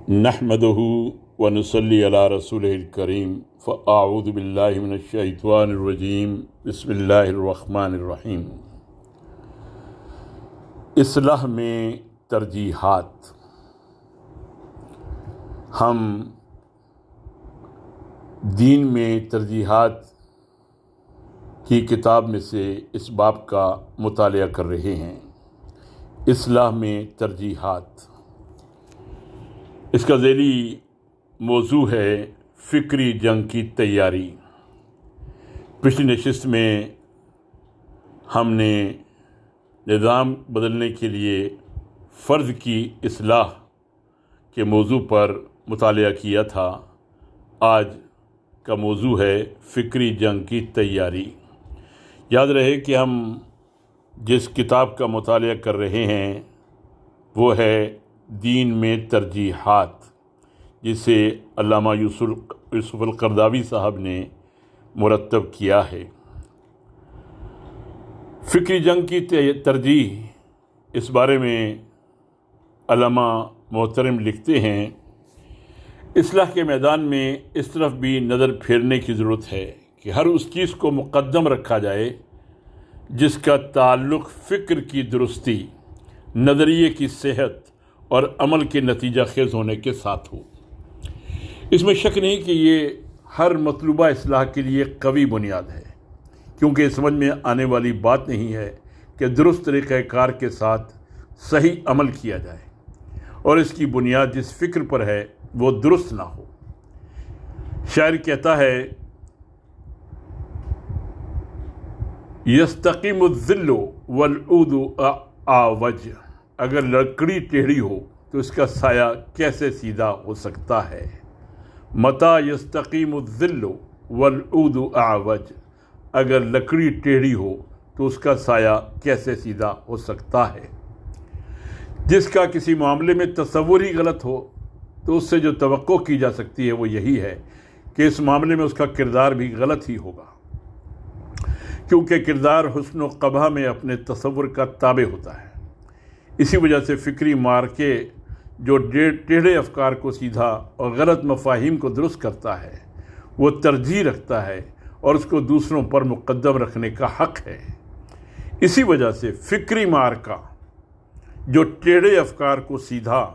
نحمده ونصلي على رسوله الكريم فأعوذ بالله من الشيطان الرجيم بسم الله الرحمن الرحیم۔ اصلاح میں ترجیحات۔ ہم دین میں ترجیحات کی کتاب میں سے اس باب کا مطالعہ کر رہے ہیں، اصلاح میں ترجیحات۔ اس کا ذیلی موضوع ہے فکری جنگ کی تیاری۔ پچھلی نشست میں ہم نے نظام بدلنے کے لیے فرد کی اصلاح کے موضوع پر مطالعہ کیا تھا۔ آج کا موضوع ہے فکری جنگ کی تیاری۔ یاد رہے کہ ہم جس کتاب کا مطالعہ کر رہے ہیں وہ ہے دین میں ترجیحات، جسے علامہ یوسف القرضاوی صاحب نے مرتب کیا ہے۔ فکری جنگ کی ترجیح، اس بارے میں علامہ محترم لکھتے ہیں، اصلاح کے میدان میں اس طرف بھی نظر پھیرنے کی ضرورت ہے کہ ہر اس چیز کو مقدم رکھا جائے جس کا تعلق فکر کی درستی، نظریے کی صحت اور عمل کے نتیجہ خیز ہونے کے ساتھ ہو۔ اس میں شک نہیں کہ یہ ہر مطلوبہ اصلاح کے لیے قوی بنیاد ہے، کیونکہ یہ سمجھ میں آنے والی بات نہیں ہے کہ درست طریقہ کار کے ساتھ صحیح عمل کیا جائے اور اس کی بنیاد جس فکر پر ہے وہ درست نہ ہو۔ شاعر کہتا ہے، یستقیم الظل والعود اعوج، اگر لکڑی ٹیڑھی ہو تو اس کا سایہ کیسے سیدھا ہو سکتا ہے۔ متا یستقیم الظل والعود اعوج، اگر لکڑی ٹیڑھی ہو تو اس کا سایہ کیسے سیدھا ہو سکتا ہے۔ جس کا کسی معاملے میں تصور ہی غلط ہو تو اس سے جو توقع کی جا سکتی ہے وہ یہی ہے کہ اس معاملے میں اس کا کردار بھی غلط ہی ہوگا، کیونکہ کردار حسن و قبح میں اپنے تصور کا تابع ہوتا ہے۔ اسی وجہ سے فکری مارکے جو ٹیڑھے افکار کو سیدھا اور غلط مفاہیم کو درست کرتا ہے وہ ترجیح رکھتا ہے اور اس کو دوسروں پر مقدم رکھنے کا حق ہے۔ اسی وجہ سے فکری مارکہ جو ٹیڑھے افکار کو سیدھا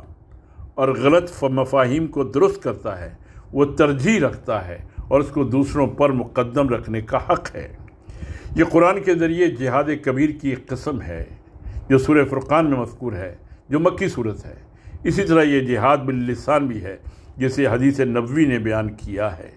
اور غلط مفاہیم کو درست کرتا ہے وہ ترجیح رکھتا ہے اور اس کو دوسروں پر مقدم رکھنے کا حق ہے۔ یہ قرآن کے ذریعے جہاد کبیر کی ایک قسم ہے جو سورہ فرقان میں مذکور ہے، جو مکی صورت ہے۔ اسی طرح یہ جہاد باللسان بھی ہے جسے حدیث نبوی نے بیان کیا ہے۔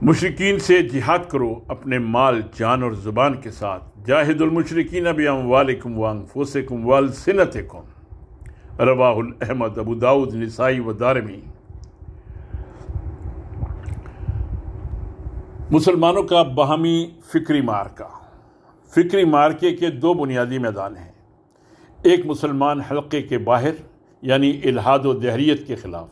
مشرکین سے جہاد کرو اپنے مال، جان اور زبان کے ساتھ، جاہد المشرکین باموالکم وانفسکم والسنتکم، رواہ احمد، ابو داؤد، نسائی و دارمی۔ مسلمانوں کا باہمی فکری مارکہ۔ فکری مارکے کے دو بنیادی میدان ہیں۔ ایک مسلمان حلقے کے باہر یعنی الحاد و دہریت کے خلاف،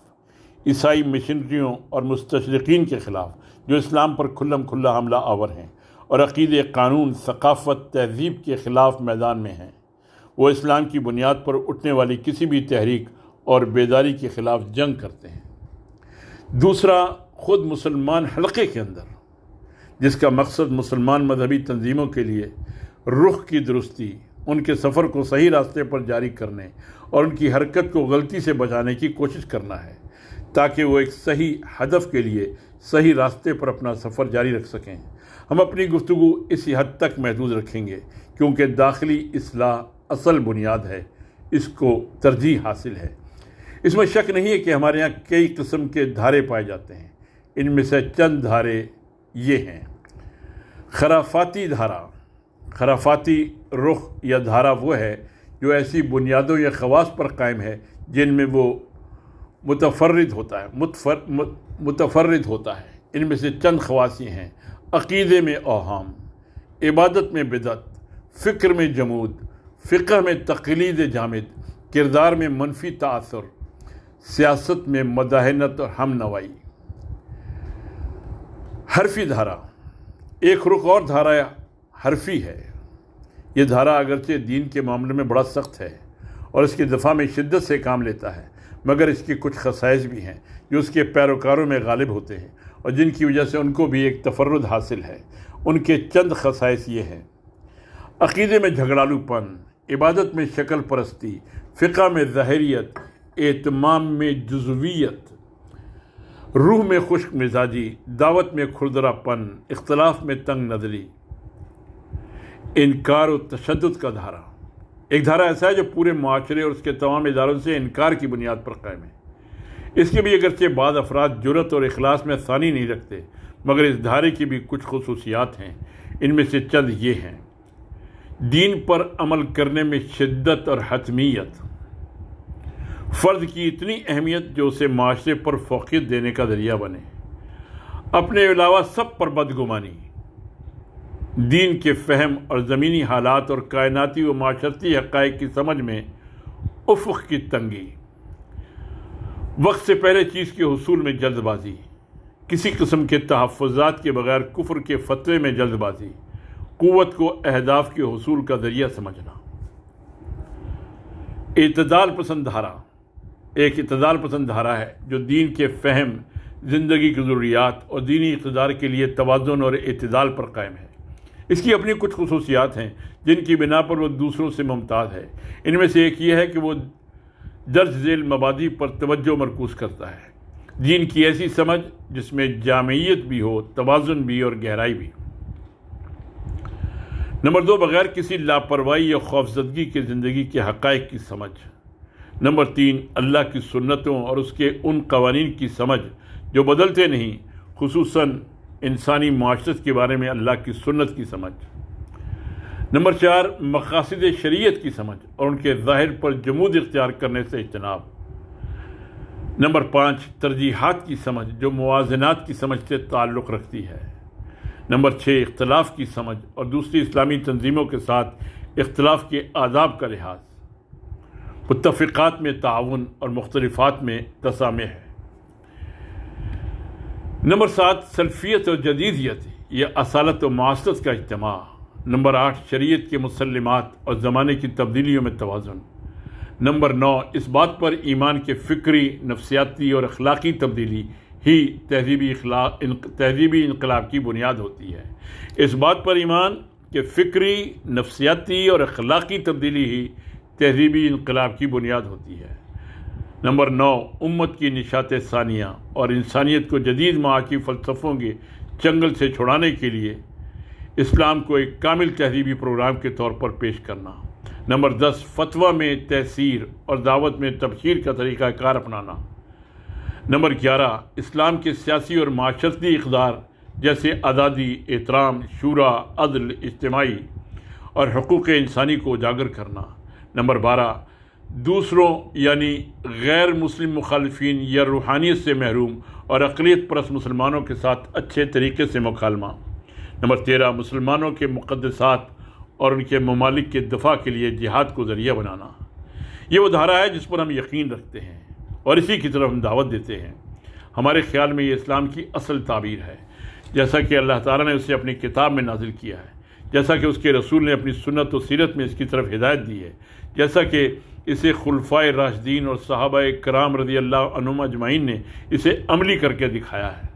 عیسائی مشنریوں اور مستشرقین کے خلاف جو اسلام پر کھلم کھلا حملہ آور ہیں اور عقیدے، قانون، ثقافت، تہذیب کے خلاف میدان میں ہیں۔ وہ اسلام کی بنیاد پر اٹھنے والی کسی بھی تحریک اور بیداری کے خلاف جنگ کرتے ہیں۔ دوسرا خود مسلمان حلقے کے اندر، جس کا مقصد مسلمان مذہبی تنظیموں کے لیے رخ کی درستی، ان کے سفر کو صحیح راستے پر جاری کرنے اور ان کی حرکت کو غلطی سے بچانے کی کوشش کرنا ہے، تاکہ وہ ایک صحیح ہدف کے لیے صحیح راستے پر اپنا سفر جاری رکھ سکیں۔ ہم اپنی گفتگو اسی حد تک محدود رکھیں گے کیونکہ داخلی اصلاح اصل بنیاد ہے، اس کو ترجیح حاصل ہے۔ اس میں شک نہیں ہے کہ ہمارے یہاں کئی قسم کے دھارے پائے جاتے ہیں۔ ان میں سے چند دھارے یہ ہیں۔ خرافاتی دھارا۔ خرافاتی رخ یا دھارا وہ ہے جو ایسی بنیادوں یا خواص پر قائم ہے جن میں وہ متفرد ہوتا ہے۔ ان میں سے چند خواص یہ ہیں: عقیدے میں اوہام، عبادت میں بدعت، فکر میں جمود، فقہ میں تقلید جامد، کردار میں منفی تاثر، سیاست میں مداہنت اور ہم نوائی۔ حرفی دھارا۔ ایک رخ اور دھارا حرفی ہے۔ یہ دھارا اگرچہ دین کے معاملے میں بڑا سخت ہے اور اس کی دفاع میں شدت سے کام لیتا ہے، مگر اس کے کچھ خصائص بھی ہیں جو اس کے پیروکاروں میں غالب ہوتے ہیں اور جن کی وجہ سے ان کو بھی ایک تفرد حاصل ہے۔ ان کے چند خصائص یہ ہیں: عقیدے میں جھگڑالو پن، عبادت میں شکل پرستی، فقہ میں ظاہریت، اہتمام میں جزویت، روح میں خشک مزاجی، دعوت میں کھردرا پن، اختلاف میں تنگ نظری، انکار و تشدد کا دھارا۔ ایک دھارا ایسا ہے جو پورے معاشرے اور اس کے تمام اداروں سے انکار کی بنیاد پر قائم ہے۔ اس کے بھی اگرچہ بعض افراد جرأت اور اخلاص میں ثانی نہیں رکھتے، مگر اس دھارے کی بھی کچھ خصوصیات ہیں۔ ان میں سے چند یہ ہیں: دین پر عمل کرنے میں شدت اور حتمیت، فرد کی اتنی اہمیت جو اسے معاشرے پر فوقیت دینے کا ذریعہ بنے، اپنے علاوہ سب پر بدگمانی، دین کے فہم اور زمینی حالات اور کائناتی و معاشرتی حقائق کی سمجھ میں افق کی تنگی، وقت سے پہلے چیز کے حصول میں جلد بازی، کسی قسم کے تحفظات کے بغیر کفر کے فتوے میں جلد بازی، قوت کو اہداف کے حصول کا ذریعہ سمجھنا۔ اعتدال پسند دھارا ایک اعتدال پسند دھارا ہے جو دین کے فہم، زندگی کی ضروریات اور دینی اقتدار کے لیے توازن اور اعتدال پر قائم ہے۔ اس کی اپنی کچھ خصوصیات ہیں جن کی بنا پر وہ دوسروں سے ممتاز ہے۔ ان میں سے ایک یہ ہے کہ وہ درج ذیل مبادی پر توجہ مرکوز کرتا ہے، دین کی ایسی سمجھ جس میں جامعیت بھی ہو، توازن بھی اور گہرائی بھی۔ نمبر 2، بغیر کسی لاپرواہی یا خوفزدگی کے زندگی کے حقائق کی سمجھ۔ نمبر 3، اللہ کی سنتوں اور اس کے ان قوانین کی سمجھ جو بدلتے نہیں، خصوصاً انسانی معاشرت کے بارے میں اللہ کی سنت کی سمجھ۔ نمبر 4، مقاصد شریعت کی سمجھ اور ان کے ظاہر پر جمود اختیار کرنے سے اجتناب۔ نمبر 5، ترجیحات کی سمجھ جو موازنات کی سمجھ سے تعلق رکھتی ہے۔ نمبر 6، اختلاف کی سمجھ اور دوسری اسلامی تنظیموں کے ساتھ اختلاف کے آداب کا لحاظ، متفقات میں تعاون اور مختلفات میں تسامح ہے۔ نمبر 7، سلفیت اور جدیدیت یا اصالت و معاصرت کا اجتماع۔ نمبر 8، شریعت کے مسلمات اور زمانے کی تبدیلیوں میں توازن۔ نمبر 9، اس بات پر ایمان کے فکری، نفسیاتی اور اخلاقی تبدیلی ہی تہذیبی انقلاب کی بنیاد ہوتی ہے۔ اس بات پر ایمان کہ فکری، نفسیاتی اور اخلاقی تبدیلی ہی تہذیبی انقلاب کی بنیاد ہوتی ہے۔ نمبر 9، امت کی نشاط ثانیہ اور انسانیت کو جدید معاشی فلسفوں کے چنگل سے چھڑانے کے لیے اسلام کو ایک کامل تہذیبی پروگرام کے طور پر پیش کرنا۔ نمبر 10، فتویٰ میں تحصیر اور دعوت میں تبشیر کا طریقہ کار اپنانا۔ نمبر 11، اسلام کے سیاسی اور معاشرتی اقدار جیسے آزادی، احترام، شورا، عدل، اجتماعی اور حقوق انسانی کو اجاگر کرنا۔ نمبر 12، دوسروں یعنی غیر مسلم مخالفین یا روحانیت سے محروم اور اقلیت پرست مسلمانوں کے ساتھ اچھے طریقے سے مکالمہ۔ نمبر 13، مسلمانوں کے مقدسات اور ان کے ممالک کے دفاع کے لیے جہاد کو ذریعہ بنانا۔ یہ وہ دھارا ہے جس پر ہم یقین رکھتے ہیں اور اسی کی طرف ہم دعوت دیتے ہیں۔ ہمارے خیال میں یہ اسلام کی اصل تعبیر ہے، جیسا کہ اللہ تعالیٰ نے اسے اپنی کتاب میں نازل کیا ہے، جیسا کہ اس کے رسول نے اپنی سنت و سیرت میں اس کی طرف ہدایت دی ہے، جیسا کہ اسے خلفائے راشدین اور صحابہ کرام رضی اللہ عنہم اجمعین نے اسے عملی کر کے دکھایا ہے،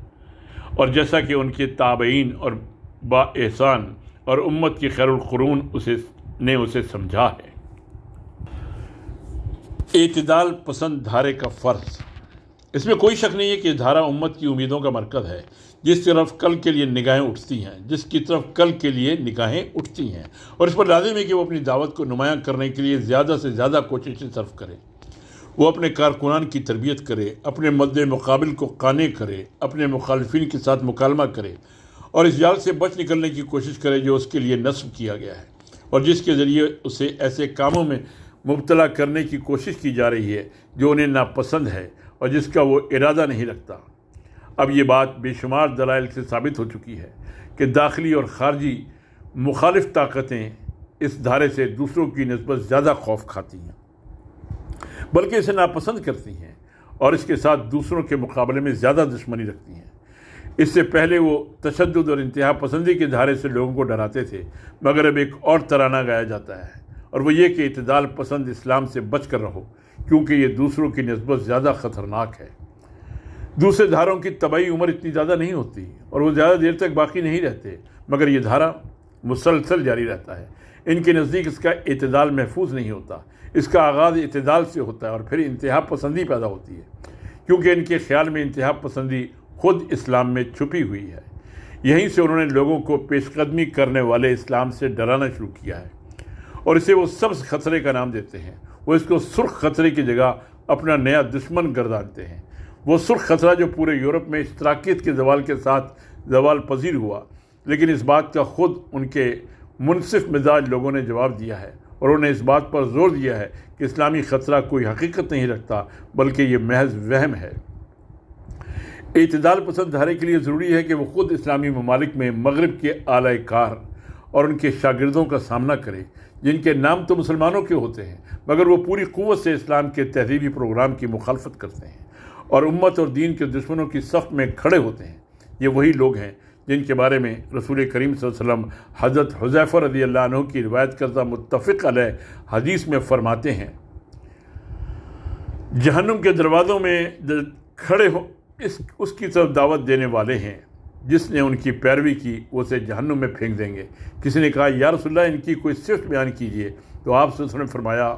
اور جیسا کہ ان کے تابعین اور با احسان اور امت کی خیر القرون نے اسے سمجھا ہے۔ اعتدال پسند دھارے کا فرض۔ اس میں کوئی شک نہیں ہے کہ دھارا امت کی امیدوں کا مرکز ہے، جس طرف کل کے لیے نگاہیں اٹھتی ہیں اور اس پر لازم ہے کہ وہ اپنی دعوت کو نمایاں کرنے کے لیے زیادہ سے زیادہ کوششیں صرف کرے۔ وہ اپنے کارکنان کی تربیت کرے، اپنے مد مقابل کو قانع کرے، اپنے مخالفین کے ساتھ مکالمہ کرے اور اس جال سے بچ نکلنے کی کوشش کرے جو اس کے لیے نصب کیا گیا ہے اور جس کے ذریعے اسے ایسے کاموں میں مبتلا کرنے کی کوشش کی جا رہی ہے جو انہیں ناپسند ہے اور جس کا وہ ارادہ نہیں رکھتا۔ اب یہ بات بے شمار دلائل سے ثابت ہو چکی ہے کہ داخلی اور خارجی مخالف طاقتیں اس دھارے سے دوسروں کی نسبت زیادہ خوف کھاتی ہیں، بلکہ اسے ناپسند کرتی ہیں اور اس کے ساتھ دوسروں کے مقابلے میں زیادہ دشمنی رکھتی ہیں۔ اس سے پہلے وہ تشدد اور انتہا پسندی کے دھارے سے لوگوں کو ڈراتے تھے، مگر اب ایک اور ترانہ گایا جاتا ہے اور وہ یہ کہ اعتدال پسند اسلام سے بچ کر رہو، کیونکہ یہ دوسروں کی نسبت زیادہ خطرناک ہے۔ دوسرے دھاروں کی طبعی عمر اتنی زیادہ نہیں ہوتی اور وہ زیادہ دیر تک باقی نہیں رہتے، مگر یہ دھارا مسلسل جاری رہتا ہے۔ ان کے نزدیک اس کا اعتدال محفوظ نہیں ہوتا، اس کا آغاز اعتدال سے ہوتا ہے اور پھر انتہا پسندی پیدا ہوتی ہے، کیونکہ ان کے خیال میں انتہا پسندی خود اسلام میں چھپی ہوئی ہے۔ یہیں سے انہوں نے لوگوں کو پیش قدمی کرنے والے اسلام سے ڈرانا شروع کیا ہے اور اسے وہ سبز خطرے کا نام دیتے ہیں۔ وہ اس کو سرخ خطرے کی جگہ اپنا نیا دشمن گردانتے ہیں۔ وہ سرخ خطرہ جو پورے یورپ میں اشتراکیت کے زوال کے ساتھ زوال پذیر ہوا، لیکن اس بات کا خود ان کے منصف مزاج لوگوں نے جواب دیا ہے اور انہوں نے اس بات پر زور دیا ہے کہ اسلامی خطرہ کوئی حقیقت نہیں رکھتا بلکہ یہ محض وہم ہے۔ اعتدال پسند دھارے کے لیے ضروری ہے کہ وہ خود اسلامی ممالک میں مغرب کے اعلی کار اور ان کے شاگردوں کا سامنا کرے، جن کے نام تو مسلمانوں کے ہوتے ہیں مگر وہ پوری قوت سے اسلام کے تہذیبی پروگرام کی مخالفت کرتے ہیں اور امت اور دین کے دشمنوں کی صف میں کھڑے ہوتے ہیں۔ یہ وہی لوگ ہیں جن کے بارے میں رسول کریم صلی اللہ علیہ وسلم حضرت حذیفہ رضی اللہ عنہ کی روایت کردہ متفق علیہ حدیث میں فرماتے ہیں، جہنم کے دروازوں میں کھڑے ہو اس کی طرف دعوت دینے والے ہیں، جس نے ان کی پیروی کی وہ اسے جہنم میں پھینک دیں گے۔ کسی نے کہا یا رسول اللہ ان کی کوئی صفت بیان کیجئے، تو آپ صلی اللہ علیہ وسلم نے فرمایا،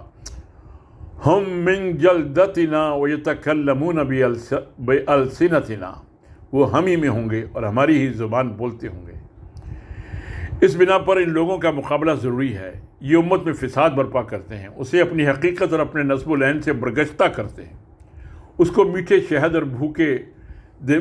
ہم من جلدتنا ویتکلمون بألسنتنا، وہ ہم ہی میں ہوں گے اور ہماری ہی زبان بولتے ہوں گے۔ اس بنا پر ان لوگوں کا مقابلہ ضروری ہے۔ یہ امت میں فساد برپا کرتے ہیں، اسے اپنی حقیقت اور اپنے نسب و لعن سے برگشتہ کرتے ہیں، اس کو میٹھے شہد اور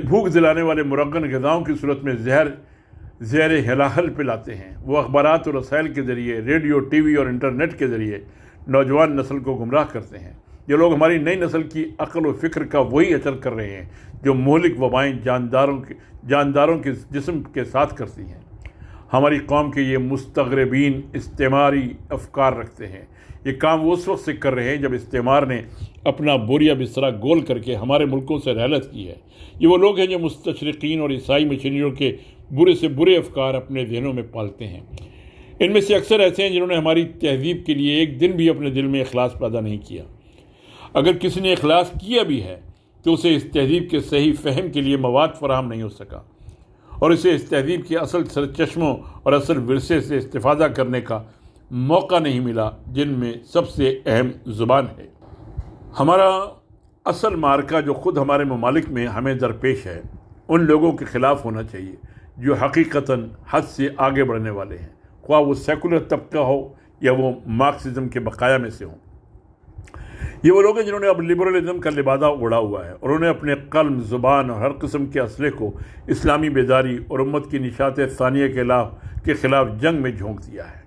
بھوک دلانے والے مرغن غذاؤں کی صورت میں زہر ہلاہل پلاتے ہیں۔ وہ اخبارات اور رسائل کے ذریعے، ریڈیو، ٹی وی اور انٹرنیٹ کے ذریعے نوجوان نسل کو گمراہ کرتے ہیں۔ یہ لوگ ہماری نئی نسل کی عقل و فکر کا وہی اثر کر رہے ہیں جو مہلک وبائیں جانداروں کے جسم کے ساتھ کرتی ہیں۔ ہماری قوم کے یہ مستغربین استعماری افکار رکھتے ہیں۔ یہ کام وہ اس وقت سے کر رہے ہیں جب استعمار نے اپنا بوریا بسترا گول کر کے ہمارے ملکوں سے رحلت کی ہے۔ یہ وہ لوگ ہیں جو مستشرقین اور عیسائی مشینریوں کے برے سے برے افکار اپنے ذہنوں میں پالتے ہیں۔ ان میں سے اکثر ایسے ہیں جنہوں نے ہماری تہذیب کے لیے ایک دن بھی اپنے دل میں اخلاص پیدا نہیں کیا۔ اگر کسی نے اخلاص کیا بھی ہے تو اسے اس تہذیب کے صحیح فہم کے لیے مواد فراہم نہیں ہو سکا اور اسے اس تہذیب کے اصل سرچشموں اور اصل ورثے سے استفادہ کرنے کا موقع نہیں ملا، جن میں سب سے اہم زبان ہے۔ ہمارا اصل معرکہ جو خود ہمارے ممالک میں ہمیں درپیش ہے، ان لوگوں کے خلاف ہونا چاہیے جو حقیقتاً حد سے آگے بڑھنے والے ہیں، خواہ وہ سیکولر طبقہ ہو یا وہ مارکسزم کے بقایا میں سے ہوں۔ یہ وہ لوگ ہیں جنہوں نے اب لبرلزم کا لبادہ اڑا ہوا ہے اور انہوں نے اپنے قلم، زبان اور ہر قسم کے اسلحے کو اسلامی بیداری اور امت کی نشاط ثانیہ کے خلاف جنگ میں جھونک دیا ہے۔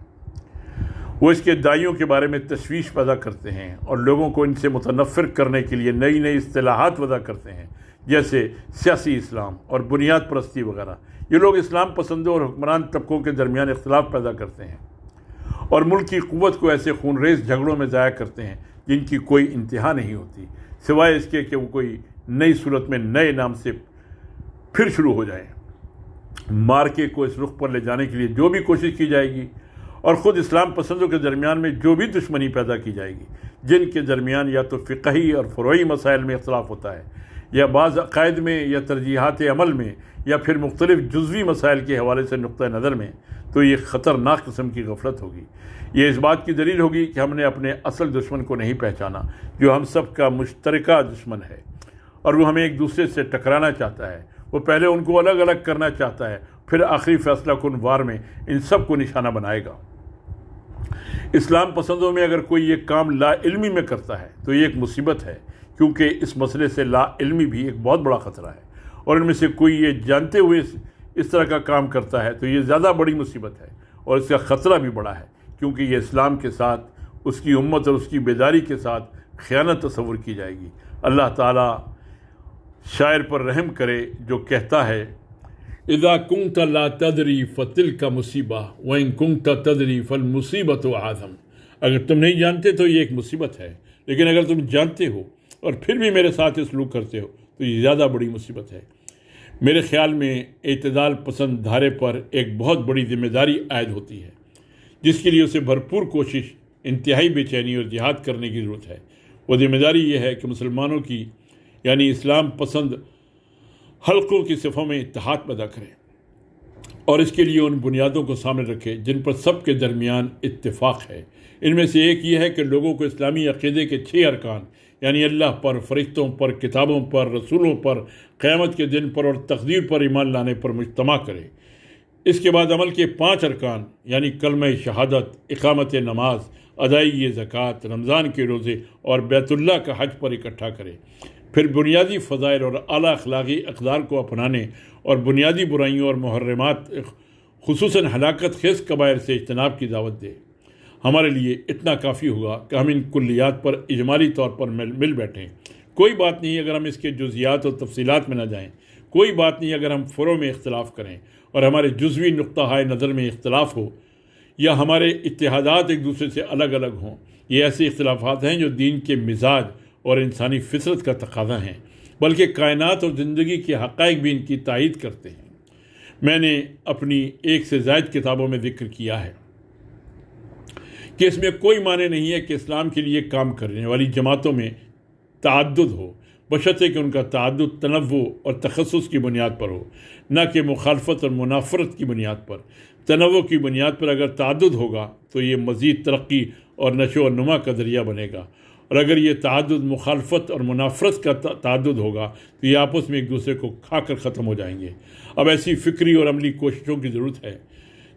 وہ اس کے دائیوں کے بارے میں تشویش پیدا کرتے ہیں اور لوگوں کو ان سے متنفر کرنے کے لیے نئی نئی اصطلاحات وضع کرتے ہیں، جیسے سیاسی اسلام اور بنیاد پرستی وغیرہ۔ یہ لوگ اسلام پسندوں اور حکمران طبقوں کے درمیان اختلاف پیدا کرتے ہیں اور ملک کی قوت کو ایسے خون ریز جھگڑوں میں ضائع کرتے ہیں جن کی کوئی انتہا نہیں ہوتی، سوائے اس کے کہ وہ کوئی نئی صورت میں نئے نام سے پھر شروع ہو جائیں۔ مارکے کو اس رخ پر لے جانے کے لیے جو بھی کوشش کی جائے گی اور خود اسلام پسندوں کے درمیان میں جو بھی دشمنی پیدا کی جائے گی، جن کے درمیان یا تو فقہی اور فروعی مسائل میں اختلاف ہوتا ہے یا بعض عقائد میں یا ترجیحات عمل میں یا پھر مختلف جزوی مسائل کے حوالے سے نقطہ نظر میں، تو یہ خطرناک قسم کی غفلت ہوگی۔ یہ اس بات کی دلیل ہوگی کہ ہم نے اپنے اصل دشمن کو نہیں پہچانا، جو ہم سب کا مشترکہ دشمن ہے اور وہ ہمیں ایک دوسرے سے ٹکرانا چاہتا ہے۔ وہ پہلے ان کو الگ الگ کرنا چاہتا ہے، پھر آخری فیصلہ کن وار میں ان سب کو نشانہ بنائے گا۔ اسلام پسندوں میں اگر کوئی یہ کام لا علمی میں کرتا ہے تو یہ ایک مصیبت ہے، کیونکہ اس مسئلے سے لا علمی بھی ایک بہت بڑا خطرہ ہے، اور ان میں سے کوئی یہ جانتے ہوئے اس طرح کا کام کرتا ہے تو یہ زیادہ بڑی مصیبت ہے اور اس کا خطرہ بھی بڑا ہے، کیونکہ یہ اسلام کے ساتھ، اس کی امت اور اس کی بیداری کے ساتھ خیانت تصور کی جائے گی۔ اللہ تعالیٰ شاعر پر رحم کرے جو کہتا ہے، اذا کنت لا تدری فتلک مصیبہ وان کنت تدری فالمصیبۃ اعظم۔ اگر تم نہیں جانتے تو یہ ایک مصیبت ہے، لیکن اگر تم جانتے ہو اور پھر بھی میرے ساتھ یہ سلوک کرتے ہو تو یہ زیادہ بڑی مصیبت ہے۔ میرے خیال میں اعتدال پسند دھارے پر ایک بہت بڑی ذمہ داری عائد ہوتی ہے، جس کے لیے اسے بھرپور کوشش، انتہائی بے چینی اور جہاد کرنے کی ضرورت ہے۔ وہ ذمہ داری یہ ہے کہ مسلمانوں کی یعنی اسلام پسند حلقوں کی صفوں میں اتحاد پیدا کرے اور اس کے لیے ان بنیادوں کو سامنے رکھے جن پر سب کے درمیان اتفاق ہے۔ ان میں سے ایک یہ ہے کہ لوگوں کو اسلامی عقیدے کے 6 ارکان یعنی اللہ پر، فرشتوں پر، کتابوں پر، رسولوں پر، قیامت کے دن پر اور تقدیر پر ایمان لانے پر مجتمع کرے۔ اس کے بعد عمل کے 5 ارکان یعنی کلمہ شہادت، اقامت نماز، ادائیگی زکوٰۃ، رمضان کے روزے اور بیت اللہ کا حج پر اکٹھا کرے۔ پھر بنیادی فضائل اور اعلیٰ اخلاقی اقدار کو اپنانے اور بنیادی برائیوں اور محرمات خصوصاً ہلاکت خیز کبائر سے اجتناب کی دعوت دے۔ ہمارے لیے اتنا کافی ہوگا کہ ہم ان کلیات پر اجمالی طور پر مل بیٹھیں۔ کوئی بات نہیں اگر ہم اس کے جزیات اور تفصیلات میں نہ جائیں، کوئی بات نہیں اگر ہم فروع میں اختلاف کریں اور ہمارے جزوی نقطہ نظر میں اختلاف ہو یا ہمارے اتحادات ایک دوسرے سے الگ الگ ہوں۔ یہ ایسے اختلافات ہیں جو دین کے مزاج اور انسانی فطرت کا تقاضا ہیں، بلکہ کائنات اور زندگی کے حقائق بھی ان کی تائید کرتے ہیں۔ میں نے اپنی 1 سے زائد کتابوں میں ذکر کیا ہے کہ اس میں کوئی معنی نہیں ہے کہ اسلام کے لیے کام کرنے والی جماعتوں میں تعدد ہو، بشرطے کہ ان کا تعدد تنوع اور تخصص کی بنیاد پر ہو، نہ کہ مخالفت اور منافرت کی بنیاد پر۔ تنوع کی بنیاد پر اگر تعدد ہوگا تو یہ مزید ترقی اور نشو و نما کا ذریعہ بنے گا، اور اگر یہ تعدد مخالفت اور منافرت کا تعدد ہوگا تو یہ آپس میں ایک دوسرے کو کھا کر ختم ہو جائیں گے۔ اب ایسی فکری اور عملی کوششوں کی ضرورت ہے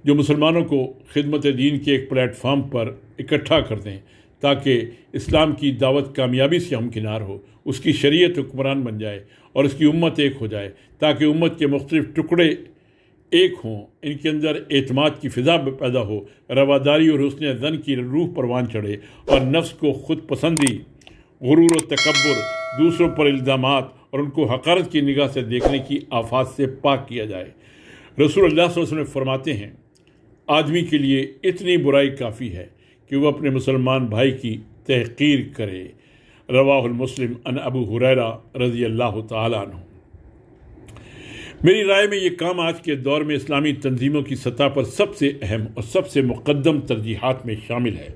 جو مسلمانوں کو خدمت دین کے ایک پلیٹ فارم پر اکٹھا کر دیں تاکہ اسلام کی دعوت کامیابی سے ہمکنار ہو، اس کی شریعت حکمران بن جائے اور اس کی امت ایک ہو جائے، تاکہ امت کے مختلف ٹکڑے ایک ہوں، ان کے اندر اعتماد کی فضا پیدا ہو، رواداری اور حسن ظن کی روح پروان چڑھے اور نفس کو خود پسندی، غرور و تکبر، دوسروں پر الزامات اور ان کو حقارت کی نگاہ سے دیکھنے کی آفات سے پاک کیا جائے۔ رسول اللہ صلی اللہ علیہ وسلم فرماتے ہیں آدمی کے لیے اتنی برائی کافی ہے کہ وہ اپنے مسلمان بھائی کی تحقیر کرے۔ رواہ المسلم عن ابو ہریرہ رضی اللہ تعالیٰ عنہ۔ میری رائے میں یہ کام آج کے دور میں اسلامی تنظیموں کی سطح پر سب سے اہم اور سب سے مقدم ترجیحات میں شامل ہے۔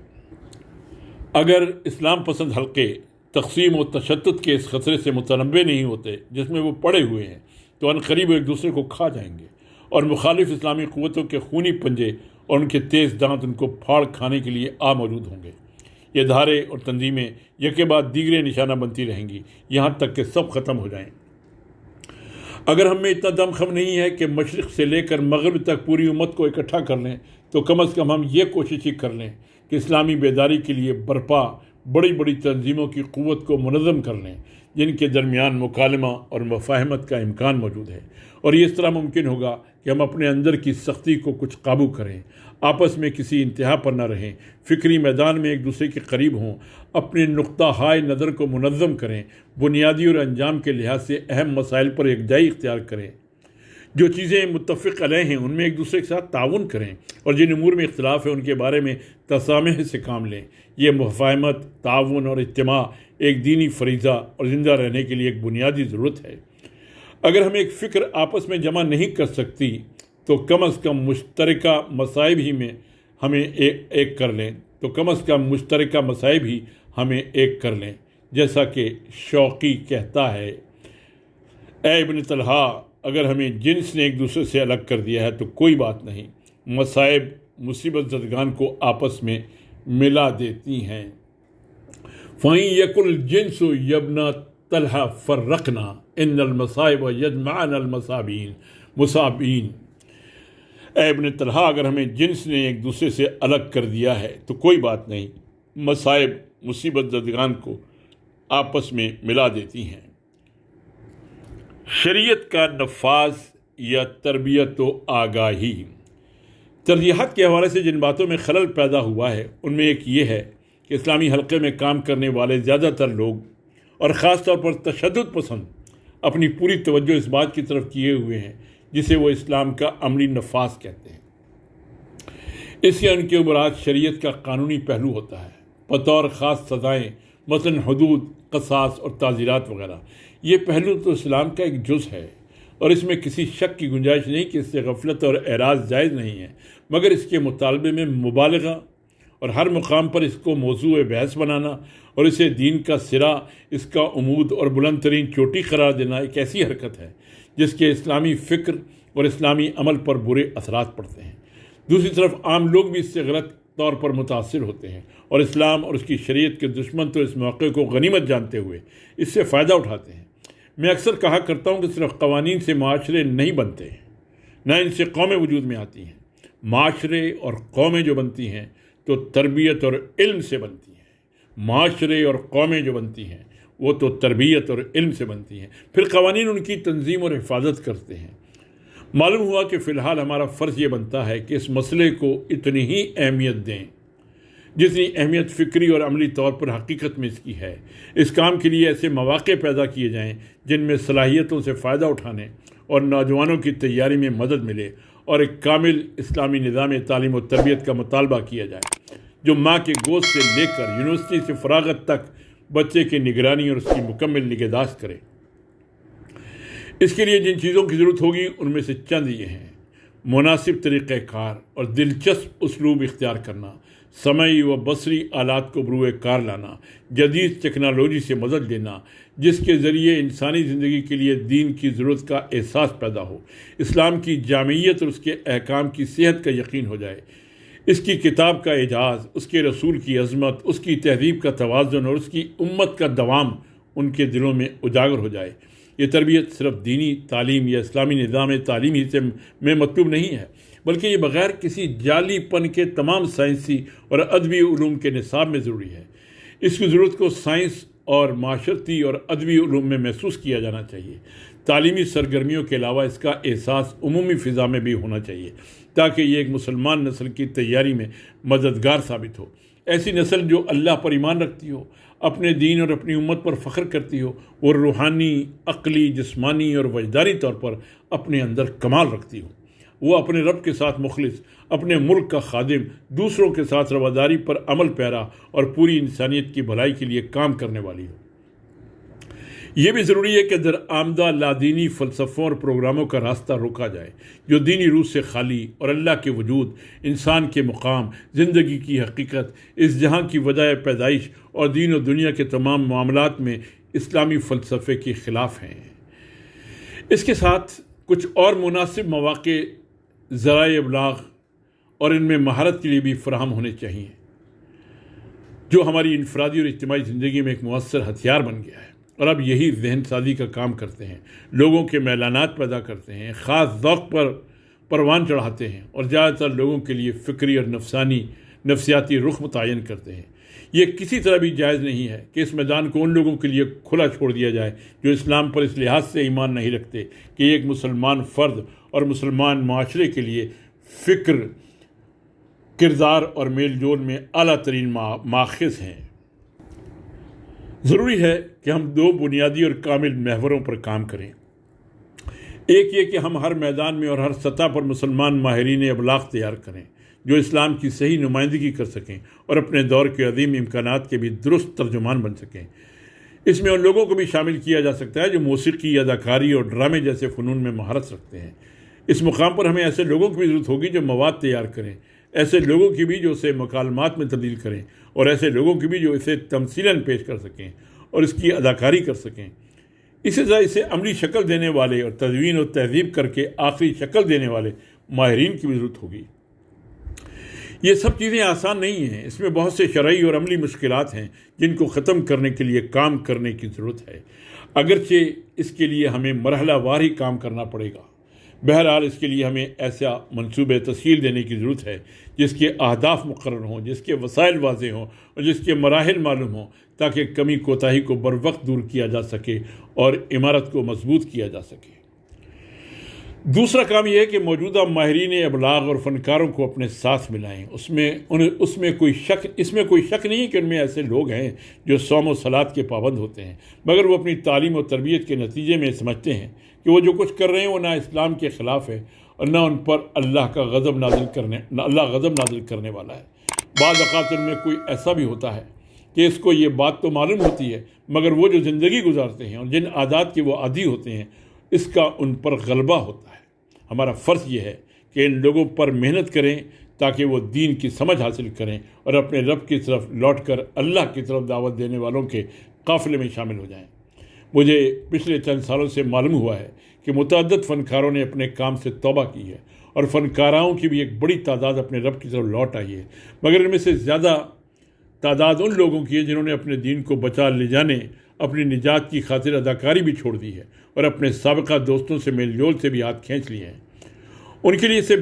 اگر اسلام پسند حلقے تقسیم و تشدد کے اس خطرے سے متنبع نہیں ہوتے جس میں وہ پڑے ہوئے ہیں تو عنقریب ایک دوسرے کو کھا جائیں گے اور مخالف اسلامی قوتوں کے خونی پنجے اور ان کے تیز دانت ان کو پھاڑ کھانے کے لیے موجود ہوں گے۔ یہ دھارے اور تنظیمیں یکے بعد دیگرے نشانہ بنتی رہیں گی یہاں تک کہ سب ختم ہو جائیں۔ اگر ہم میں اتنا دم خم نہیں ہے کہ مشرق سے لے کر مغرب تک پوری امت کو اکٹھا کر لیں تو کم از کم ہم یہ کوشش ہی کر لیں کہ اسلامی بیداری کے لیے برپا بڑی بڑی تنظیموں کی قوت کو منظم کر لیں جن کے درمیان مکالمہ اور مفاہمت کا امکان موجود ہے، اور یہ اس طرح ممکن ہوگا کہ ہم اپنے اندر کی سختی کو کچھ قابو کریں، آپس میں کسی انتہا پر نہ رہیں، فکری میدان میں ایک دوسرے کے قریب ہوں، اپنے نقطہ نظر کو منظم کریں، بنیادی اور انجام کے لحاظ سے اہم مسائل پر یکجائی اختیار کریں، جو چیزیں متفق علیہ ہیں ان میں ایک دوسرے کے ساتھ تعاون کریں، اور جن امور میں اختلاف ہے ان کے بارے میں تسامح سے کام لیں۔ یہ مفاہمت، تعاون اور اجتماع ایک دینی فریضہ اور زندہ رہنے کے لیے ایک بنیادی ضرورت ہے۔ اگر ہم ایک فکر آپس میں جمع نہیں کر سکتی تو کم از کم مشترکہ مصائب ہی میں ہمیں ایک کر لیں کر لیں جیسا کہ شوقی کہتا ہے، اے ابن طلحہ اگر ہمیں جنس نے ایک دوسرے سے الگ کر دیا ہے تو کوئی بات نہیں، مصائب مصیبت زدگان کو آپس میں ملا دیتی ہیں۔ فَإِن يَكُنِ الْجِنسُ يَا ابْنَ طَلْحَةَ فَرَّقْنَا إِنَّ الْمَصَائِبَ يَجْمَعْنَا الْمُصَابِينَ۔ اے ابن طلحہ اگر ہمیں جنس نے ایک دوسرے سے الگ کر دیا ہے تو کوئی بات نہیں، مصائب مصیبت زدگان کو آپس میں ملا دیتی ہیں۔ شریعت کا نفاذ یا تربیت و آگاہی۔ ترجیحات کے حوالے سے جن باتوں میں خلل پیدا ہوا ہے ان میں ایک یہ ہے کہ اسلامی حلقے میں کام کرنے والے زیادہ تر لوگ اور خاص طور پر تشدد پسند اپنی پوری توجہ اس بات کی طرف کیے ہوئے ہیں جسے وہ اسلام کا عملی نفاذ کہتے ہیں۔ اس سے ان کے مراد شریعت کا قانونی پہلو ہوتا ہے، بطور خاص سزائیں مثلا حدود، قصاص اور تعزیرات وغیرہ۔ یہ پہلو تو اسلام کا ایک جز ہے اور اس میں کسی شک کی گنجائش نہیں کہ اس سے غفلت اور اعراض جائز نہیں ہے، مگر اس کے مطالبے میں مبالغہ اور ہر مقام پر اس کو موضوع بحث بنانا اور اسے دین کا سرا، اس کا عمود اور بلند ترین چوٹی قرار دینا ایک ایسی حرکت ہے جس کے اسلامی فکر اور اسلامی عمل پر برے اثرات پڑتے ہیں۔ دوسری طرف عام لوگ بھی اس سے غلط طور پر متاثر ہوتے ہیں اور اسلام اور اس کی شریعت کے دشمن تو اس موقع کو غنیمت جانتے ہوئے اس سے فائدہ اٹھاتے ہیں۔ میں اکثر کہا کرتا ہوں کہ صرف قوانین سے معاشرے نہیں بنتے ہیں، نہ ان سے قومیں وجود میں آتی ہیں۔ معاشرے اور قومیں جو بنتی ہیں تو تربیت اور علم سے بنتی ہیں۔ معاشرے اور قومیں جو بنتی ہیں وہ تو تربیت اور علم سے بنتی ہیں، پھر قوانین ان کی تنظیم اور حفاظت کرتے ہیں۔ معلوم ہوا کہ فی الحال ہمارا فرض یہ بنتا ہے کہ اس مسئلے کو اتنی ہی اہمیت دیں جتنی اہمیت فکری اور عملی طور پر حقیقت میں اس کی ہے۔ اس کام کے لیے ایسے مواقع پیدا کیے جائیں جن میں صلاحیتوں سے فائدہ اٹھانے اور نوجوانوں کی تیاری میں مدد ملے، اور ایک کامل اسلامی نظام تعلیم و تربیت کا مطالبہ کیا جائے جو ماں کے گود سے لے کر یونیورسٹی سے فراغت تک بچے کی نگرانی اور اس کی مکمل نگہداشت کرے۔ اس کے لیے جن چیزوں کی ضرورت ہوگی ان میں سے چند یہ ہیں: مناسب طریقہ کار اور دلچسپ اسلوب اختیار کرنا، سمعی و بصری آلات کو بروئے کار لانا، جدید ٹیکنالوجی سے مدد لینا جس کے ذریعے انسانی زندگی کے لیے دین کی ضرورت کا احساس پیدا ہو، اسلام کی جامعیت اور اس کے احکام کی صحت کا یقین ہو جائے، اس کی کتاب کا اعجاز، اس کے رسول کی عظمت، اس کی تہذیب کا توازن اور اس کی امت کا دوام ان کے دلوں میں اجاگر ہو جائے۔ یہ تربیت صرف دینی تعلیم یا اسلامی نظام تعلیمی میں مطلوب نہیں ہے، بلکہ یہ بغیر کسی جعلی پن کے تمام سائنسی اور ادبی علوم کے نصاب میں ضروری ہے۔ اس کی ضرورت کو سائنس اور معاشرتی اور ادبی علوم میں محسوس کیا جانا چاہیے۔ تعلیمی سرگرمیوں کے علاوہ اس کا احساس عمومی فضا میں بھی ہونا چاہیے تاکہ یہ ایک مسلمان نسل کی تیاری میں مددگار ثابت ہو، ایسی نسل جو اللہ پر ایمان رکھتی ہو، اپنے دین اور اپنی امت پر فخر کرتی ہو، اور روحانی، عقلی، جسمانی اور وجدانی طور پر اپنے اندر کمال رکھتی ہو۔ وہ اپنے رب کے ساتھ مخلص، اپنے ملک کا خادم، دوسروں کے ساتھ رواداری پر عمل پیرا اور پوری انسانیت کی بھلائی کے لیے کام کرنے والی ہو۔ یہ بھی ضروری ہے کہ درآمدہ لادینی فلسفوں اور پروگراموں کا راستہ روکا جائے جو دینی روح سے خالی اور اللہ کے وجود، انسان کے مقام، زندگی کی حقیقت، اس جہاں کی وجہ پیدائش اور دین و دنیا کے تمام معاملات میں اسلامی فلسفے کے خلاف ہیں۔ اس کے ساتھ کچھ اور مناسب مواقع ذرائع ابلاغ اور ان میں مہارت کے لیے بھی فراہم ہونے چاہیے جو ہماری انفرادی اور اجتماعی زندگی میں ایک مؤثر ہتھیار بن گیا ہے، اور اب یہی ذہن سازی کا کام کرتے ہیں، لوگوں کے میلانات پیدا کرتے ہیں، خاص ذوق پر پروان چڑھاتے ہیں اور زیادہ تر لوگوں کے لیے فکری اور نفسیاتی رخ متعین کرتے ہیں۔ یہ کسی طرح بھی جائز نہیں ہے کہ اس میدان کو ان لوگوں کے لیے کھلا چھوڑ دیا جائے جو اسلام پر اس لحاظ سے ایمان نہیں رکھتے کہ یہ ایک مسلمان فرد اور مسلمان معاشرے کے لیے فکر، کردار اور میل جول میں اعلیٰ ترین ماخذ ہیں۔ ضروری ہے کہ ہم دو بنیادی اور کامل محوروں پر کام کریں۔ ایک یہ کہ ہم ہر میدان میں اور ہر سطح پر مسلمان ماہرین ابلاغ تیار کریں جو اسلام کی صحیح نمائندگی کر سکیں اور اپنے دور کے عظیم امکانات کے بھی درست ترجمان بن سکیں۔ اس میں ان لوگوں کو بھی شامل کیا جا سکتا ہے جو موسیقی، اداکاری اور ڈرامے جیسے فنون میں مہارت رکھتے ہیں۔ اس مقام پر ہمیں ایسے لوگوں کی بھی ضرورت ہوگی جو مواد تیار کریں، ایسے لوگوں کی بھی جو اسے مکالمات میں تبدیل کریں، اور ایسے لوگوں کی بھی جو اسے تمثیلاً پیش کر سکیں اور اس کی اداکاری کر سکیں۔ اسی طرح اسے عملی شکل دینے والے اور تدوین و تہذیب کر کے آخری شکل دینے والے ماہرین کی بھی ضرورت ہوگی۔ یہ سب چیزیں آسان نہیں ہیں، اس میں بہت سے شرعی اور عملی مشکلات ہیں جن کو ختم کرنے کے لیے کام کرنے کی ضرورت ہے، اگرچہ اس کے لیے ہمیں مرحلہ وار ہی کام کرنا پڑے گا۔ بہرحال اس کے لیے ہمیں ایسا منصوبہ تشکیل دینے کی ضرورت ہے جس کے اہداف مقرر ہوں، جس کے وسائل واضح ہوں اور جس کے مراحل معلوم ہوں تاکہ کمی کوتاہی کو بروقت دور کیا جا سکے اور عمارت کو مضبوط کیا جا سکے۔ دوسرا کام یہ ہے کہ موجودہ ماہرین ابلاغ اور فنکاروں کو اپنے ساتھ ملائیں۔ اس میں کوئی شک نہیں ہے کہ ان میں ایسے لوگ ہیں جو صوم و صلاۃ کے پابند ہوتے ہیں، مگر وہ اپنی تعلیم و تربیت کے نتیجے میں سمجھتے ہیں کہ وہ جو کچھ کر رہے ہیں وہ نہ اسلام کے خلاف ہے اور نہ ان پر اللہ غضب نازل کرنے والا ہے۔ بعض اوقات ان میں کوئی ایسا بھی ہوتا ہے کہ اس کو یہ بات تو معلوم ہوتی ہے، مگر وہ جو زندگی گزارتے ہیں اور جن عادات کے وہ عادی ہوتے ہیں اس کا ان پر غلبہ ہوتا ہے۔ ہمارا فرض یہ ہے کہ ان لوگوں پر محنت کریں تاکہ وہ دین کی سمجھ حاصل کریں اور اپنے رب کی طرف لوٹ کر اللہ کی طرف دعوت دینے والوں کے قافلے میں شامل ہو جائیں۔ مجھے پچھلے چند سالوں سے معلوم ہوا ہے کہ متعدد فنکاروں نے اپنے کام سے توبہ کی ہے اور فنکاراؤں کی بھی ایک بڑی تعداد اپنے رب کی طرف لوٹ آئی ہے، مگر ان میں سے زیادہ تعداد ان لوگوں کی ہے جنہوں نے اپنے دین کو بچا لے جانے اپنی نجات کی خاطر اداکاری بھی چھوڑ دی ہے اور اپنے سابقہ دوستوں سے میل جول سے بھی ہاتھ کھینچ لیے ہیں۔ ان کے لیے اس سے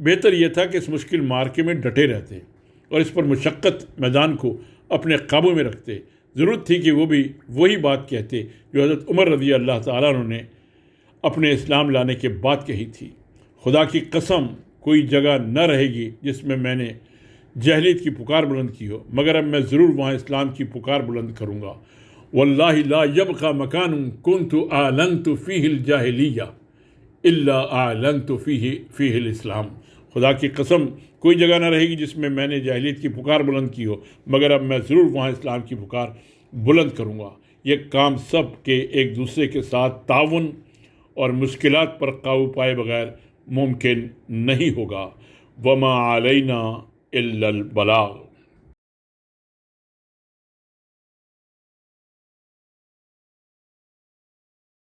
بہتر یہ تھا کہ اس مشکل معرکے میں ڈٹے رہتے اور اس پر مشقت میدان کو اپنے قابو میں رکھتے۔ ضرورت تھی کہ وہ بھی وہی بات کہتے جو حضرت عمر رضی اللہ تعالیٰ عنہ نے اپنے اسلام لانے کے بعد کہی تھی، خدا کی قسم کوئی جگہ نہ رہے گی جس میں میں نے جاہلیت کی پکار بلند کی ہو، مگر اب میں ضرور وہاں اسلام کی پکار بلند کروں گا۔ واللہ لا یبقى مکان کنت اعلنت فیہ الجاہلیہ الا اعلنت فیہ الاسلام۔ خدا کی قسم کوئی جگہ نہ رہے گی جس میں نے جاہلیت کی پکار بلند کی ہو، مگر اب میں ضرور وہاں اسلام کی پکار بلند کروں گا۔ یہ کام سب کے ایک دوسرے کے ساتھ تعاون اور مشکلات پر قابو پائے بغیر ممکن نہیں ہوگا۔ وما علینا الا البلاغ۔